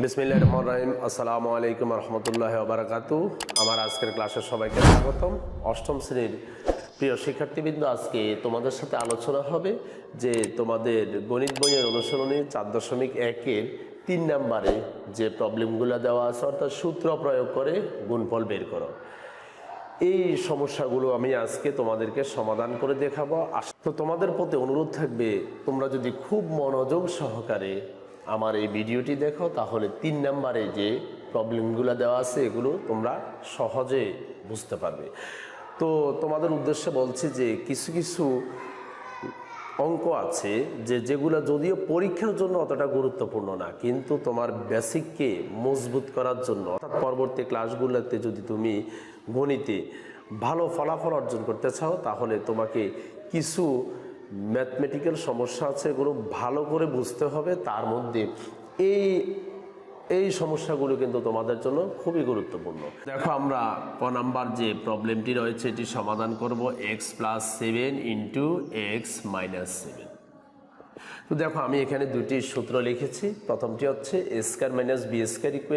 বিসমিল্লাহির রহমানির রহিম। আসসালামু আলাইকুম রহমতুল্লাহি ওয়া বারাকাতুহু। আমার আজকের ক্লাসে সবাইকে স্বাগতম। অষ্টম শ্রেণীর প্রিয় শিক্ষার্থীবৃন্দ, আজকে তোমাদের সাথে আলোচনা হবে যে তোমাদের গণিত বইয়ের অনুসরণী 4.1-এর 3 নম্বরে যে প্রবলেমগুলো দেওয়া আছে, অর্থাৎ সূত্র প্রয়োগ করে গুণফল বের করো। এই সমস্যাগুলো আমি আজকে তোমাদেরকে সমাধান করে দেখাবো। তো তোমাদের প্রতি অনুরোধ থাকবে, তোমরা যদি খুব মনোযোগ সহকারে আমার এই ভিডিওটি দেখো, তাহলে 3 নম্বরে যে প্রবলেমগুলো দেওয়া আছে এগুলো তোমরা সহজে বুঝতে পারবে। তো তোমাদের উদ্দেশ্যে বলছি যে কিছু কিছু অঙ্ক আছে যেগুলো যদিও পরীক্ষার জন্য অতটা গুরুত্বপূর্ণ না, কিন্তু তোমার বেসিককে মজবুত করার জন্য, অর্থাৎ পরবর্তী ক্লাসগুলোতে যদি তুমি গণিতে ভালো ফলাফল অর্জন করতে চাও, তাহলে তোমাকে কিছু ম্যাথমেটিক্যাল সমস্যা আছে, এগুলো ভালো করে বুঝতে হবে। তার মধ্যে এই সমস্যাগুলো কিন্তু তোমাদের জন্য খুবই গুরুত্বপূর্ণ। দেখো, আমরা ক নাম্বার যে প্রবলেমটি রয়েছে এটি সমাধান করব x+7 × x-7। তো দেখো, আমি এখানে দুটি সূত্র লিখেছি। প্রথমটি হচ্ছে a² - b² = a+b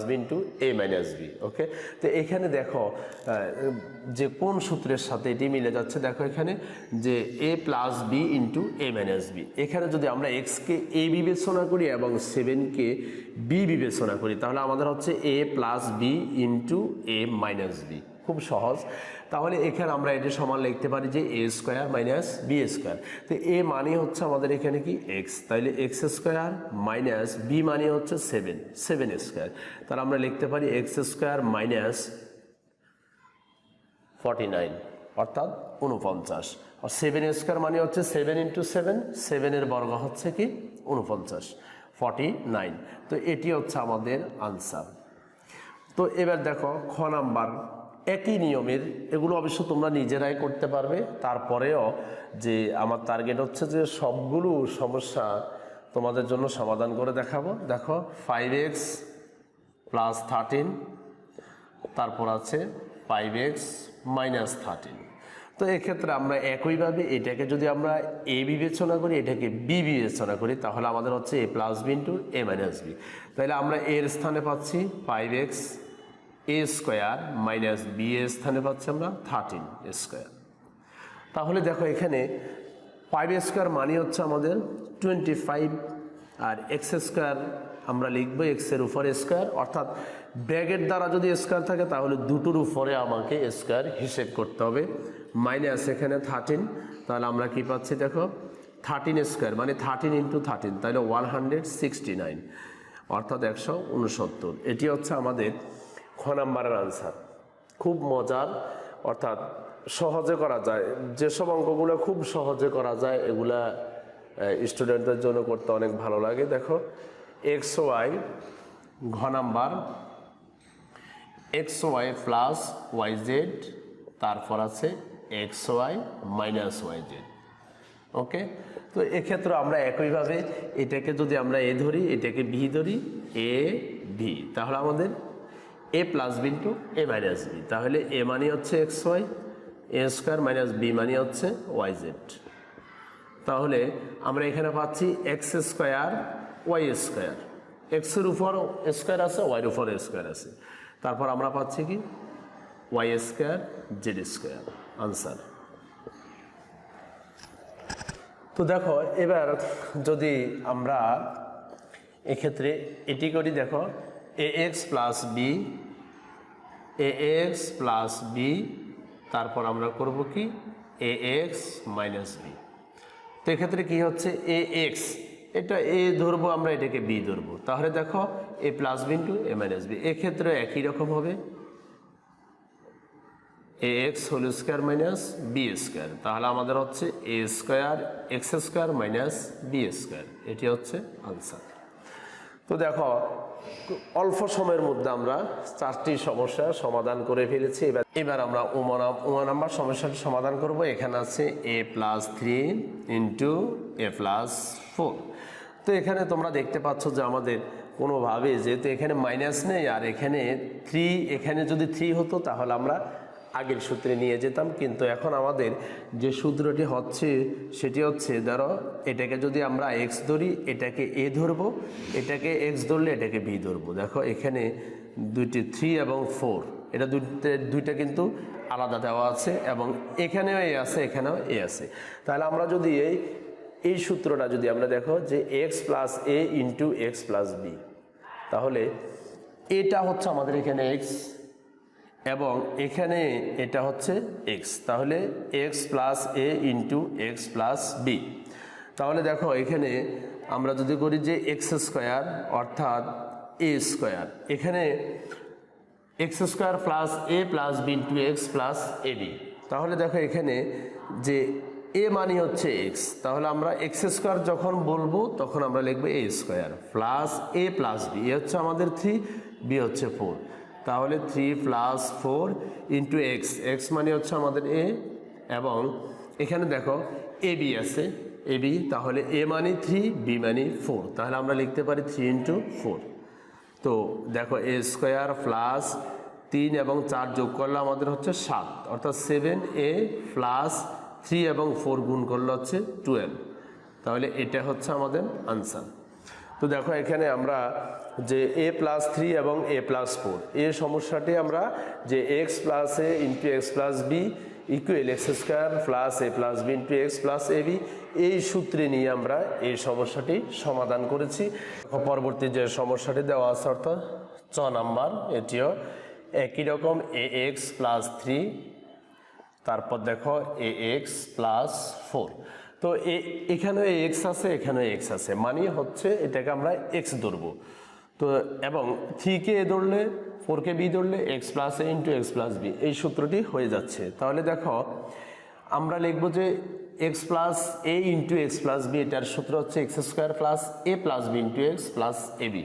× a-b। ওকে, তো এখানে দেখো যে কোন সূত্রের সাথে এটি মিলে যাচ্ছে। দেখো এখানে যে a+b × a-b, এখানে যদি আমরা x-কে a বিবেচনা করি এবং 7-কে b বিবেচনা করি, তাহলে আমাদের হচ্ছে a+b × a-b। খুব সহজ। তাহলে এখানে আমরা এটি সমান লিখতে পারি যে a² - b²। তো a মানে হচ্ছে আমাদের এখানে কি x, তাইলে x² - b মানে হচ্ছে 7² তাহলে আমরা লিখতে পারি x² - 49, অর্থাৎ 49। আর 7² মানে হচ্ছে 7 × 7, 7-এর বর্গ হচ্ছে কি 49, 49। তো এটি হচ্ছে আমাদের আনসার। তো এবার দেখো খ নাম্বার, একই নিয়মের, এগুলো অবশ্য তোমরা নিজেরাই করতে পারবে। তারপরেও যে আমার টার্গেট হচ্ছে যে সবগুলো সমস্যা তোমাদের জন্য সমাধান করে দেখাবো। দেখো 5x + 13, তারপর আছে 5x - 13। তো এক্ষেত্রে আমরা একইভাবে এটাকে যদি আমরা a বিবেচনা করি, এটাকে b বিবেচনা করি, তাহলে আমাদের হচ্ছে a+b × a-b। তাহলে আমরা এর স্থানে পাচ্ছি 5x a² - b এর স্থানে পাচ্ছি আমরা 13² তাহলে দেখো এখানে 5² মানে হচ্ছে আমাদের 25, আর x² আমরা লিখবো x-এর উপরে স্কোয়ার, অর্থাৎ ব্র্যাকেট দ্বারা যদি স্কোয়ার থাকে তাহলে দুটোর উপরে আমাকে স্কোয়ার হিসেব করতে হবে। মাইনাস এখানে 13, তাহলে আমরা কি পাচ্ছি দেখো 13² মানে 13 × 13, তাহলে 169, অর্থাৎ 169। এটি হচ্ছে আমাদের খ নাম্বারের আনসার। খুব মজার, অর্থাৎ সহজে করা যায়। যেসব অঙ্কগুলো খুব সহজে করা যায় এগুলা স্টুডেন্টদের জন্য করতে অনেক ভালো লাগে। দেখো xy, ঘ নাম্বার xy + yz, তারপর আছে xy - yz। ওকে, তো এক্ষেত্রে আমরা একইভাবে এটাকে যদি আমরা a ধরি, এটাকে b ধরি, a b, তাহলে আমাদের a+b × a-b। তাহলে a মানে হচ্ছে xy, a² - b মানে হচ্ছে yz। তাহলে আমরা এখানে পাচ্ছি x² y², x-এর উপর স্কোয়ার আছে, y-এর উপর স্কোয়ার আছে, তারপর আমরা পাচ্ছি কি y² z², আনসার। তো দেখো এবার যদি আমরা এক্ষেত্রে এটি করি, দেখো ax + b, তারপর আমরা করব কি ax - b। তো এক্ষেত্রে কি হচ্ছে ax, এটা a ধরবো আমরা, এটাকে b ধরবো, তাহলে দেখো a+b × a-b। এক্ষেত্রে একই রকম হবে ax² - b², তাহলে আমাদের হচ্ছে a² x² - b²। এটি হচ্ছে আনসার। তো দেখো অল্প সময়ের মধ্যে আমরা 4টি সমস্যার সমাধান করে ফেলেছি। এবার আমরা ও নাম্বার সমস্যাটি সমাধান করব। এখানে আছে a+3 × a+4। তো এখানে তোমরা দেখতে পাচ্ছ যে আমাদের কোনোভাবে, যেহেতু এখানে মাইনাস নেই আর এখানে 3, এখানে যদি 3 হতো তাহলে আমরা আগের সূত্রে নিয়ে যেতাম, কিন্তু এখন আমাদের যে সূত্রটি হচ্ছে সেটি হচ্ছে, ধরো এটাকে যদি আমরা এক্স ধরি, এটাকে এ ধরবো, এটাকে এক্স ধরলে এটাকে বি ধরবো। দেখো এখানে দুইটি 3 এবং 4, এটা দুইটা কিন্তু আলাদা দেওয়া আছে, এবং এখানেও এ আছে, এখানেও এ আছে। তাহলে আমরা যদি এই সূত্রটা যদি আমরা দেখো যে x plus a into x plus B, তাহলে এটা হচ্ছে আমাদের এখানে এক্স এবং এখানে এটা হচ্ছে এক্স, তাহলে x plus a into x plus B. তাহলে দেখো এখানে আমরা যদি করি যে এক্স স্কোয়ার অর্থাৎ এ স্কোয়ার, এখানে x square plus a plus B into x plus a b. তাহলে দেখো এখানে যে এ মানে হচ্ছে এক্স, তাহলে আমরা এক্স স্কোয়ার যখন বলবো তখন আমরা লিখবো এ square plus a plus b, a হচ্ছে আমাদের 3, বি হচ্ছে 4, তাহলে 3 প্লাস 4 ইন্টু এক্স, এক্স মানে হচ্ছে আমাদের এ, এবং এখানে দেখো এ বি আছে, এ বি, তাহলে এ মানে 3, বি মানে 4, তাহলে আমরা লিখতে পারি 3 ইন্টু 4। তো দেখো এ স্কোয়ার প্লাস 3 এবং 4 যোগ করলে আমাদের হচ্ছে 7, অর্থাৎ 7a প্লাস 3 এবং 4 গুণ করলে হচ্ছে 12, তাহলে এটা হচ্ছে আমাদের আনসার। তো দেখো এখানে আমরা যে এ প্লাস 3 এবং এ প্লাস 4 এই সমস্যাটি আমরা যে x plus a into x plus b equal x square plus a plus B into x plus a b, এই সূত্রে নিয়ে আমরা এই সমস্যাটি সমাধান করেছি। পরবর্তী যে সমস্যাটি দেওয়া আছে অর্থাৎ 6 নাম্বার, এটিও একই রকম এ এক্স প্লাস 3, তারপর দেখো এ এক্স প্লাস 4। তো এখানে এক্স আছে, এখানে এক্স আছে, মানে হচ্ছে এটাকে আমরা এক্স ধরবো। তো এবং 3কে এ ধরলে 4কে বি ধরলে x plus a into x plus b, এই সূত্রটি হয়ে যাচ্ছে। তাহলে দেখো আমরা লিখবো যে x plus a into x plus b, এটার সূত্র হচ্ছে x square plus a plus B into x plus a b.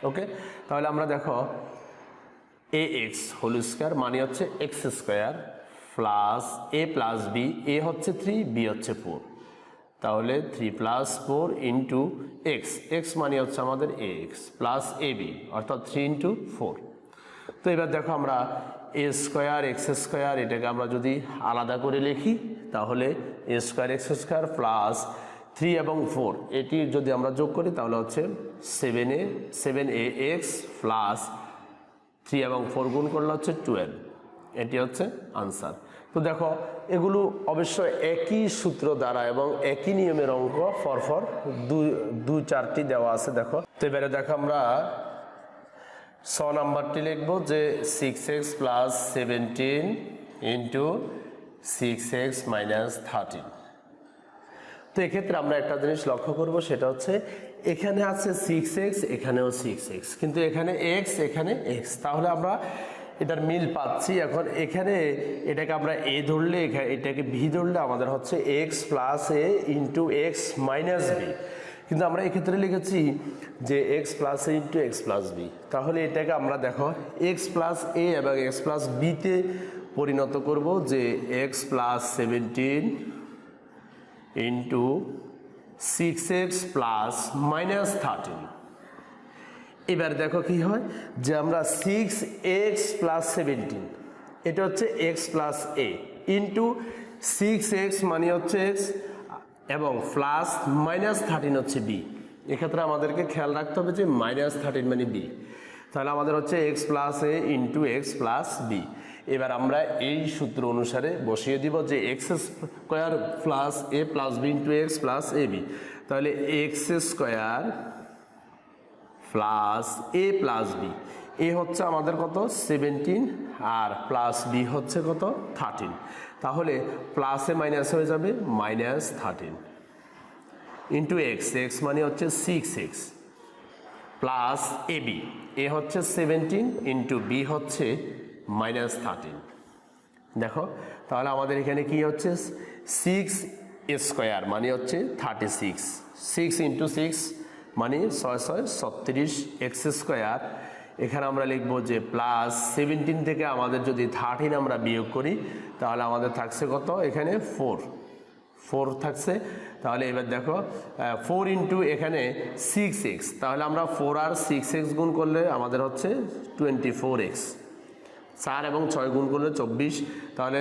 Okay, তাহলে আমরা দেখো এ এক্স হোল স্কোয়ার মানে হচ্ছে x square plus a plus b, a হচ্ছে 3, বি হচ্ছে 4, তাহলে 3 প্লাস 4 ইন্টু এক্স, এক্স মানে হচ্ছে আমাদের এ এক্স প্লাস এ বি, অর্থাৎ 3 ইন্টু 4। তো এবার দেখো আমরা এ স্কোয়ার এক্স স্কোয়ার এটাকে আমরা যদি আলাদা করে লিখি, তাহলে এ স্কোয়ার এক্স স্কোয়ার প্লাস 3 এবং 4 এটি যদি আমরা যোগ করি তাহলে হচ্ছে 7a এক্স প্লাস 3 এবং 4 গুণ করলে হচ্ছে 12, এটি হচ্ছে আনসার। তো দেখো এগুলো অবশ্য একই সূত্র দ্বারা এবং একই নিয়মের অঙ্ক, ফরফর 2-4টি দেওয়া আছে। দেখো তো এবারে দেখো আমরা 6 নাম্বারটি লিখবো যে 6x plus 17 into 6x minus 13। তো এক্ষেত্রে আমরা একটা জিনিস লক্ষ্য করব, সেটা হচ্ছে এখানে আছে 6x, এখানেও 6x, কিন্তু এখানে x, এখানে x, তাহলে আমরা এটার মিল পাচ্ছি। এখন এখানে এটাকে আমরা এ ধরলে, এটাকে বি ধরলে আমাদের হচ্ছে x plus a into x minus B, কিন্তু আমরা এক্ষেত্রে লিখেছি যে x plus a into x plus B, তাহলে এটাকে আমরা দেখো এক্স প্লাস এ এবং এক্স প্লাস বিতে পরিণত করব, যে x plus 17 into 6x plus minus 13। এবার দেখো কি হয় যে আমরা 6x প্লাস 17 এটা হচ্ছে x plus a into 6x মানে হচ্ছে x এবং প্লাস মাইনাস 13 হচ্ছে b। এক্ষেত্রে আমাদেরকে খেয়াল রাখতে হবে যে মাইনাস 13 মানে b, তাহলে আমাদের হচ্ছে x plus a into x plus b. এবার আমরা এই সূত্র অনুসারে বসিয়ে দিব যে x square plus a plus B into x plus a b, তাহলে x square plus a plus b, a হচ্ছে আমাদের কত 17 আর প্লাস বি হচ্ছে কত 13, তাহলে প্লাসে মাইনাস হয়ে যাবে মাইনাস 13 ইন্টু এক্স, এক্স মানে হচ্ছে 6x plus a B, a হচ্ছে 17 ইন্টু বি হচ্ছে মাইনাস 13। দেখো তাহলে আমাদের এখানে কি হচ্ছে 6 স্কোয়ার মানে হচ্ছে 36, 6 ইন্টু 6 মানে 6 6 36 এক্স স্কোয়ার। এখানে আমরা লিখবো যে প্লাস 17 থেকে আমাদের যদি 13 আমরা বিয়োগ করি তাহলে আমাদের থাকছে কত, এখানে 4 থাকছে। তাহলে এবার দেখো 4 ইন্টু এখানে 6x, তাহলে আমরা 4 আর 6x গুণ করলে আমাদের হচ্ছে 24x, 4 এবং 6 গুণ করলে 24, তাহলে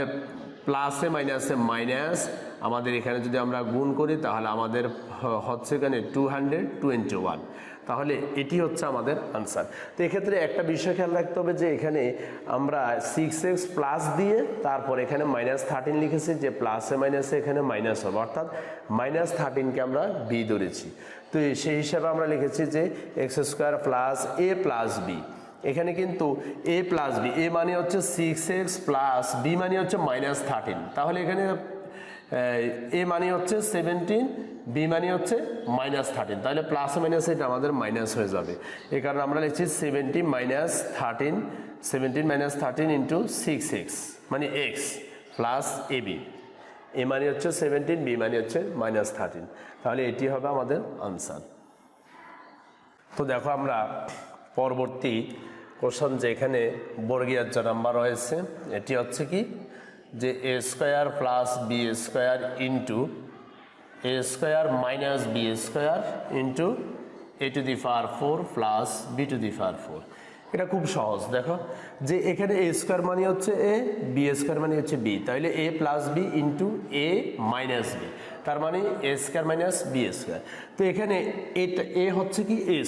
প্লাসে মাইনাসে মাইনাস, আমাদের এখানে যদি আমরা গুণ করি তাহলে আমাদের হচ্ছে এখানে 221, তাহলে এটি হচ্ছে আমাদের আনসার। তো এক্ষেত্রে একটা বিষয় খেয়াল রাখতে হবে যে এখানে আমরা 6x প্লাস দিয়ে তারপর এখানে -13 লিখেছি, যে প্লাসে মাইনাসে এখানে মাইনাস হবে, অর্থাৎ -13কে আমরা বি ধরেছি। তো সেই হিসাবে আমরা লিখেছি যে x² plus a plus B. এখানে কিন্তু a প্লাস বি, এ মানে হচ্ছে 6x প্লাস বি মানে হচ্ছে -13, তাহলে এখানে এ মানে হচ্ছে 17, বি মানে হচ্ছে -13, তাহলে প্লাস মাইনাস এটা আমাদের মাইনাস হয়ে যাবে। এই কারণে আমরা লিখছি 17 -13 ইন্টু 6x মানে x প্লাস এ বি, এ মানে হচ্ছে 17, বি মানে হচ্ছে -13, তাহলে এটি হবে আমাদের আনসার। তো দেখো আমরা পরবর্তী কোশ্চেন, যে এখানে বর্গীয় জ নাম্বার রয়েছে, এটি হচ্ছে কি যে a² plus b² into a² minus b² into a⁴ plus b⁴। এটা খুব সহজ। দেখো যে এখানে a² মানে হচ্ছে a, b² মানে হচ্ছে b, তাহলে a plus B into a minus B, তার মানে a² মাইনাস b²। তো এখানে এটা a হচ্ছে কি a²,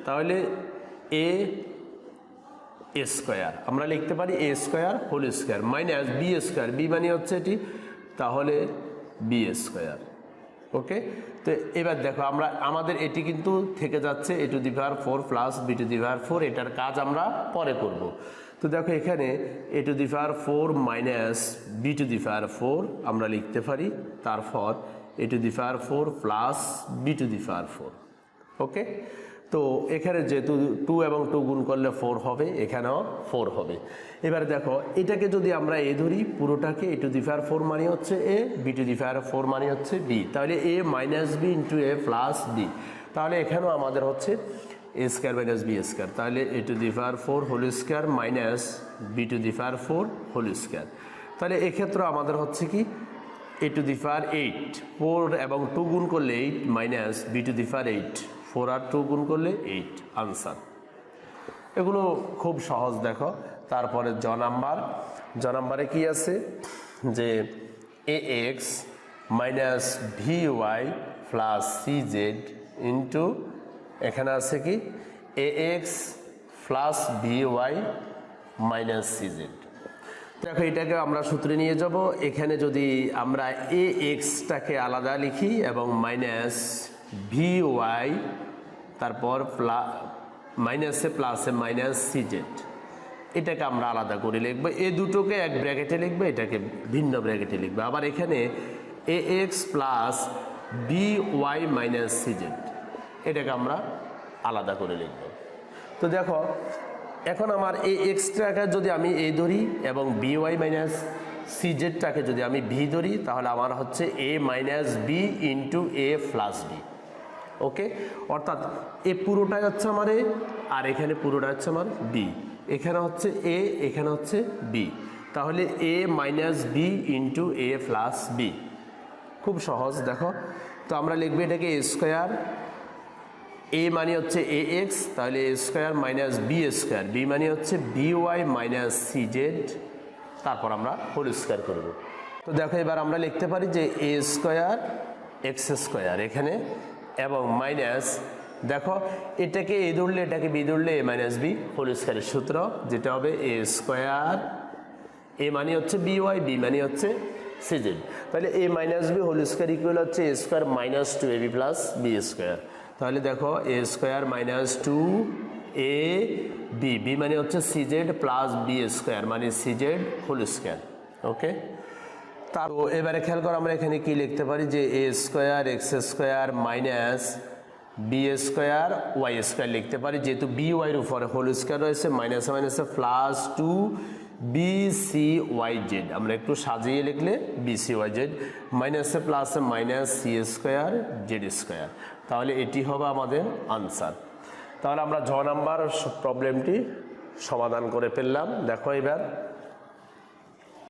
তাহলে a² আমরা লিখতে পারি a² whole square minus b², B মানে হচ্ছে এটি, তাহলে b²। ওকে, তো এবার দেখো আমাদের এটি কিন্তু থেকে যাচ্ছে a⁴ প্লাস b⁴, এটার কাজ আমরা পরে করব। তো দেখো এখানে a⁴ মাইনাস b⁴ আমরা লিখতে পারি, তারপর a⁴ প্লাস b⁴। ওকে, তো এখানে যেহেতু 2 এবং 2 গুণ করলে 4 হবে, এখানেও 4 হবে। এবার দেখো এটাকে যদি আমরা এ ধরি, পুরোটাকে a⁴ মানে হচ্ছে a, b⁴ মানে হচ্ছে b, তাহলে a minus B into a plus B, তাহলে এখানেও আমাদের হচ্ছে a² মাইনাস b², তাহলে a⁴ whole square minus b⁴ whole square. তাহলে এক্ষেত্রে আমাদের হচ্ছে কি a⁴ 4 এবং 2 গুণ করলে 8 মাইনাস b⁴, 4 আর 2 গুণ করলে 8, আনসার। এগুলো খুব সহজ। দেখো তারপরে জ নাম্বারে কি আছে যে ax minus vy plus cz into এখানে আছে কি ax plus vy minus cz। দেখো এটাকে আমরা সূত্রে নিয়ে যাব। এখানে যদি আমরা ax-টাকে আলাদা লিখি এবং মাইনাস vy, তারপর মাইনাসে প্লাসে মাইনাস cz, এটাকে আমরা আলাদা করে লিখবো। এই দুটোকে এক ব্র্যাকেটে লিখবো, এটাকে ভিন্ন ব্র্যাকেটে লিখবো। আবার এখানে ax plus by minus cz, এটাকে আমরা আলাদা করে লিখবো। তো দেখো এখন আমার ax-টাকে যদি আমি a ধরি এবং by মাইনাস cz-টাকে যদি আমি v ধরি, তাহলে আমার হচ্ছে a minus b into a plus b। ওকে, অর্থাৎ এ পুরোটাই হচ্ছে আমার এ, আর এখানে পুরোটা হচ্ছে আমার বি, এখানে হচ্ছে এ, এখানে হচ্ছে বি, তাহলে a minus B into A plus B. খুব সহজ। দেখো তো আমরা লিখবো এটাকে a², এ মানে হচ্ছে ax, তাহলে a² মাইনাস b², বি মানে হচ্ছে by মাইনাস cz, তারপর আমরা হোল স্কয়ার করব। তো দেখো এবার আমরা লিখতে পারি যে a² x² এখানে এবং মাইনাস, দেখো এটাকে এ ধরলে এটাকে বি ধরলে এ মাইনাস বি হোল স্কয়ারের সূত্র, যেটা হবে a², এ মানে হচ্ছে by, বি মানে হচ্ছে cz, তাহলে a minus b whole square equal হচ্ছে a² minus 2ab plus b²। তাহলে দেখো a² মাইনাস 2ab, বি মানে হচ্ছে cz প্লাস b² মানে cz হোল স্কয়ার। ওকে, তো এবারে খেয়াল করো আমরা এখানে কি লিখতে পারি যে a² x² minus b² y² লিখতে পারি, যেহেতু by এর উপরে হোল স্কয়ার রয়েছে, মাইনাসে মাইনাসে প্লাস 2bcyz, আমরা একটু সাজিয়ে লিখলে bcyz, মাইনাসে প্লাসে মাইনাস c² z², তাহলে এটি হবে আমাদের আনসার। তাহলে আমরা জ নাম্বার প্রবলেমটি সমাধান করে ফেললাম। দেখো এবার